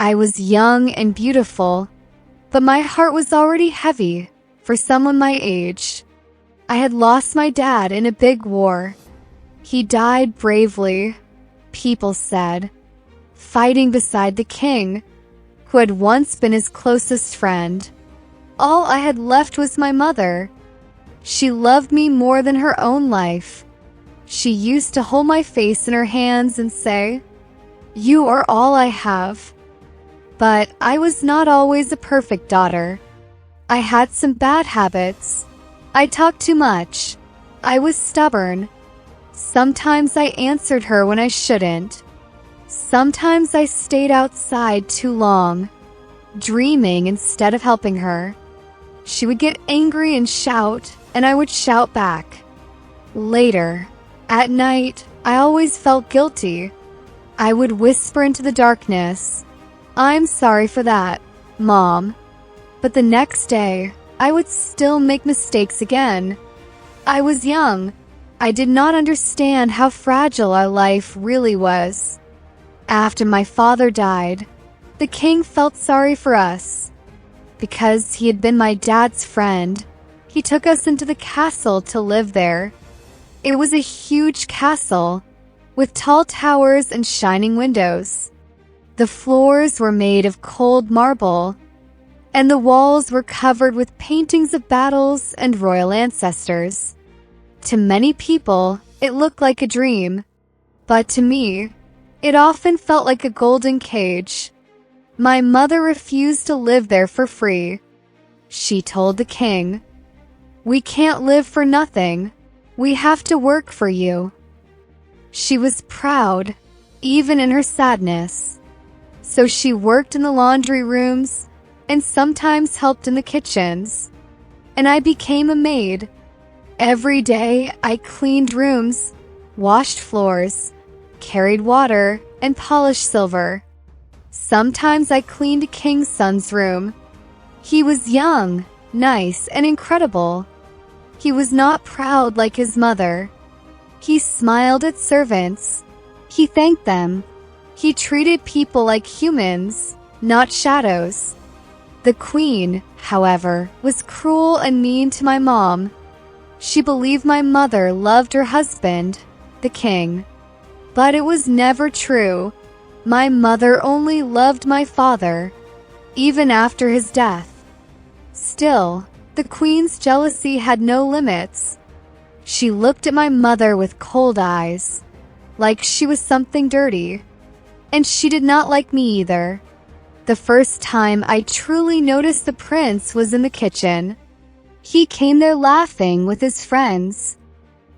I was young and beautiful, but my heart was already heavy for someone my age. I had lost my dad in a big war. He died bravely, people said, fighting beside the king, who had once been his closest friend. All I had left was my mother. She loved me more than her own life. She used to hold my face in her hands and say, "You are all I have." But I was not always a perfect daughter. I had some bad habits. I talked too much. I was stubborn. Sometimes I answered her when I shouldn't. Sometimes I stayed outside too long, dreaming instead of helping her. She would get angry and shout, and I would shout back. Later, at night, I always felt guilty. I would whisper into the darkness, "I'm sorry for that, Mom." But the next day, I would still make mistakes again. I was young. I did not understand how fragile our life really was. After my father died, the king felt sorry for us. Because he had been my dad's friend, he took us into the castle to live there. It was a huge castle, with tall towers and shining windows. The floors were made of cold marble, and the walls were covered with paintings of battles and royal ancestors. To many people, it looked like a dream, but to me, it often felt like a golden cage. My mother refused to live there for free. She told the king, "We can't live for nothing. We have to work for you." She was proud, even in her sadness. So she worked in the laundry rooms and sometimes helped in the kitchens. And I became a maid. Every day I cleaned rooms, washed floors, carried water, and polished silver. Sometimes I cleaned a king's son's room. He was young, nice, and incredible. He was not proud like his mother. He smiled at servants. He thanked them. He treated people like humans, not shadows. The queen, however, was cruel and mean to my mom. She believed my mother loved her husband, the king. But it was never true. My mother only loved my father, even after his death. Still, the queen's jealousy had no limits. She looked at my mother with cold eyes, like she was something dirty. And she did not like me either. The first time I truly noticed the prince was in the kitchen. He came there laughing with his friends.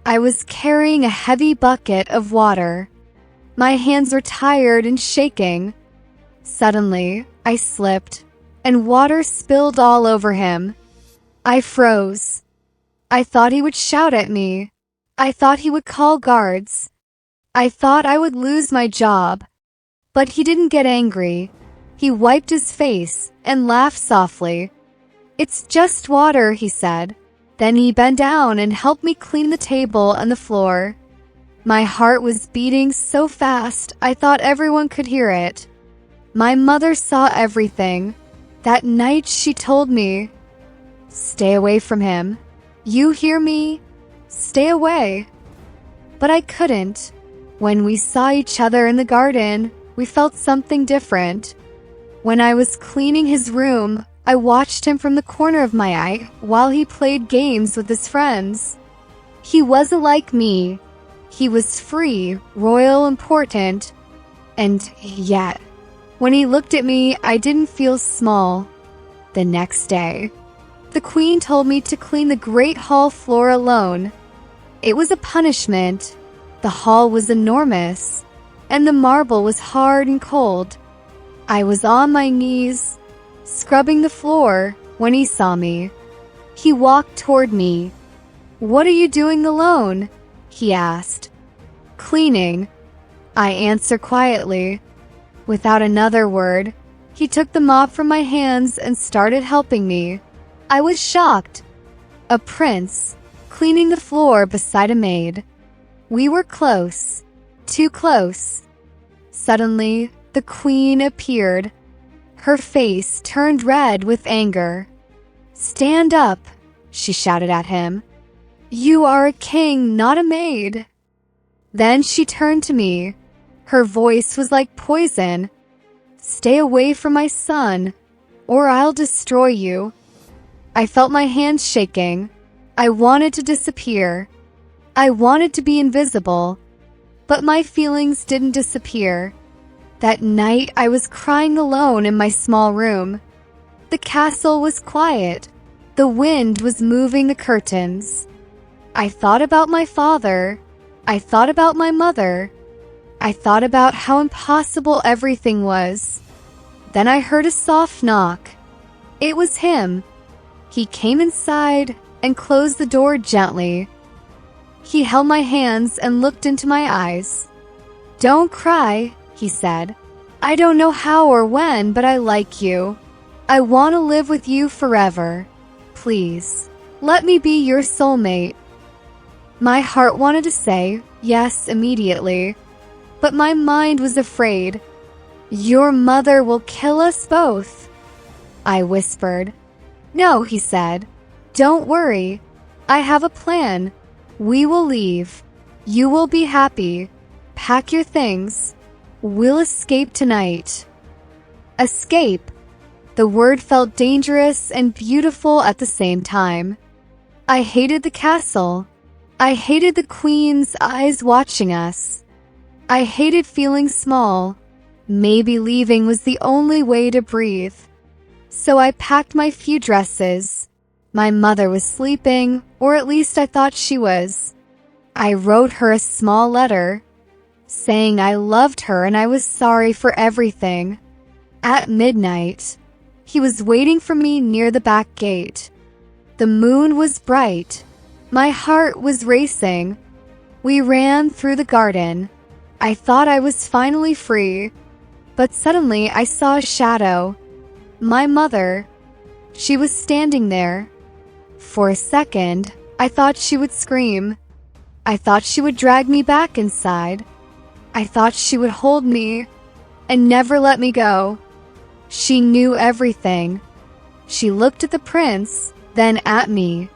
I was carrying a heavy bucket of water. My hands were tired and shaking. Suddenly, I slipped, and water spilled all over him. I froze. I thought he would shout at me. I thought he would call guards. I thought I would lose my job. But he didn't get angry. He wiped his face and laughed softly. "It's just water," he said. Then he bent down and helped me clean the table and the floor. My heart was beating so fast I thought everyone could hear it. My mother saw everything. That night she told me, "Stay away from him. You hear me? Stay away." But I couldn't. When we saw each other in the garden, we felt something different. When I was cleaning his room, I watched him from the corner of my eye while he played games with his friends. He wasn't like me. He was free, royal, important. And yet, when he looked at me, I didn't feel small. The next day, the queen told me to clean the great hall floor alone. It was a punishment. The hall was enormous, and the marble was hard and cold. I was on my knees, scrubbing the floor, when he saw me. He walked toward me. "What are you doing alone?" he asked. "Cleaning," I answered quietly. Without another word, he took the mop from my hands and started helping me. I was shocked. A prince, cleaning the floor beside a maid. We were close, too close. Suddenly, the queen appeared. Her face turned red with anger. "Stand up," she shouted at him. "You are a king, not a maid." Then she turned to me. Her voice was like poison. "Stay away from my son, or I'll destroy you." I felt my hands shaking. I wanted to disappear. I wanted to be invisible. But my feelings didn't disappear. That night, I was crying alone in my small room. The castle was quiet. The wind was moving the curtains. I thought about my father. I thought about my mother. I thought about how impossible everything was. Then I heard a soft knock. It was him. He came inside and closed the door gently. He held my hands and looked into my eyes. "Don't cry," he said. "I don't know how or when, but I like you. I want to live with you forever. Please, let me be your soulmate." My heart wanted to say yes immediately, but my mind was afraid. "Your mother will kill us both," I whispered. "No," he said. "Don't worry. I have a plan. We will leave. You will be happy. Pack your things. We'll escape tonight." Escape. The word felt dangerous and beautiful at the same time. I hated the castle. I hated the queen's eyes watching us. I hated feeling small. Maybe leaving was the only way to breathe. So I packed my few dresses. My mother was sleeping, or at least I thought she was. I wrote her a small letter, saying I loved her and I was sorry for everything. At midnight, he was waiting for me near the back gate. The moon was bright. My heart was racing. We ran through the garden. I thought I was finally free, but suddenly I saw a shadow. My mother. She was standing there. For a second, I thought she would scream. I thought she would drag me back inside. I thought she would hold me and never let me go. She knew everything. She looked at the prince, then at me.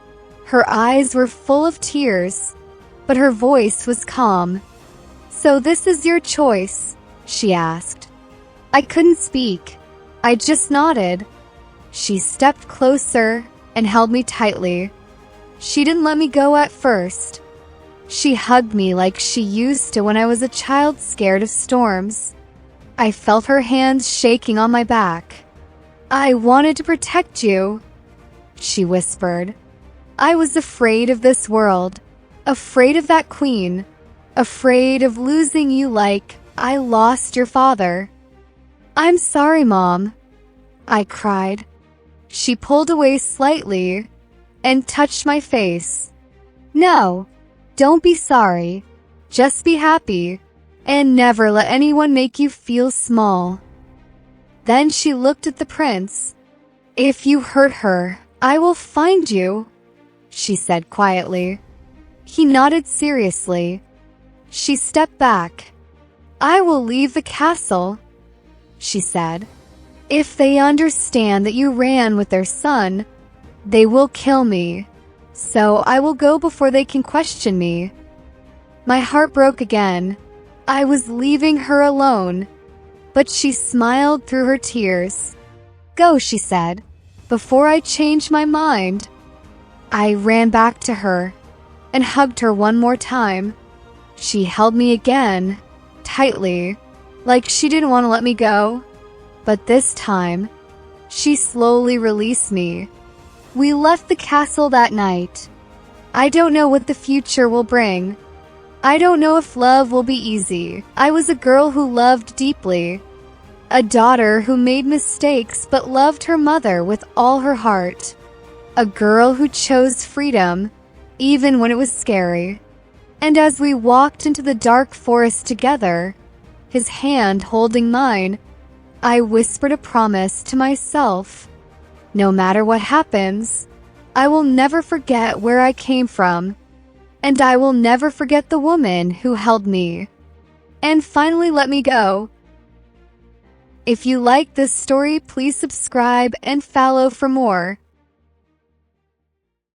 Her eyes were full of tears, but her voice was calm. "So this is your choice?" she asked. I couldn't speak. I just nodded. She stepped closer and held me tightly. She didn't let me go at first. She hugged me like she used to when I was a child scared of storms. I felt her hands shaking on my back. "I wanted to protect you," she whispered. "I was afraid of this world, afraid of that queen, afraid of losing you like I lost your father." "I'm sorry, Mom," I cried. She pulled away slightly and touched my face. "No, don't be sorry. Just be happy, and never let anyone make you feel small." Then she looked at the prince. "If you hurt her, I will find you," she said quietly. He nodded seriously. She stepped back. "I will leave the castle," she said. "If they understand that you ran with their son, they will kill me. So I will go before they can question me." My heart broke again. I was leaving her alone, but she smiled through her tears. "Go," she said, "before I change my mind." I ran back to her and hugged her one more time. She held me again, tightly, like she didn't want to let me go. But this time, she slowly released me. We left the castle that night. I don't know what the future will bring. I don't know if love will be easy. I was a girl who loved deeply. A daughter who made mistakes but loved her mother with all her heart. A girl who chose freedom, even when it was scary. And as we walked into the dark forest together, his hand holding mine, I whispered a promise to myself. No matter what happens, I will never forget where I came from, and I will never forget the woman who held me and finally let me go. If you like this story, please subscribe and follow for more.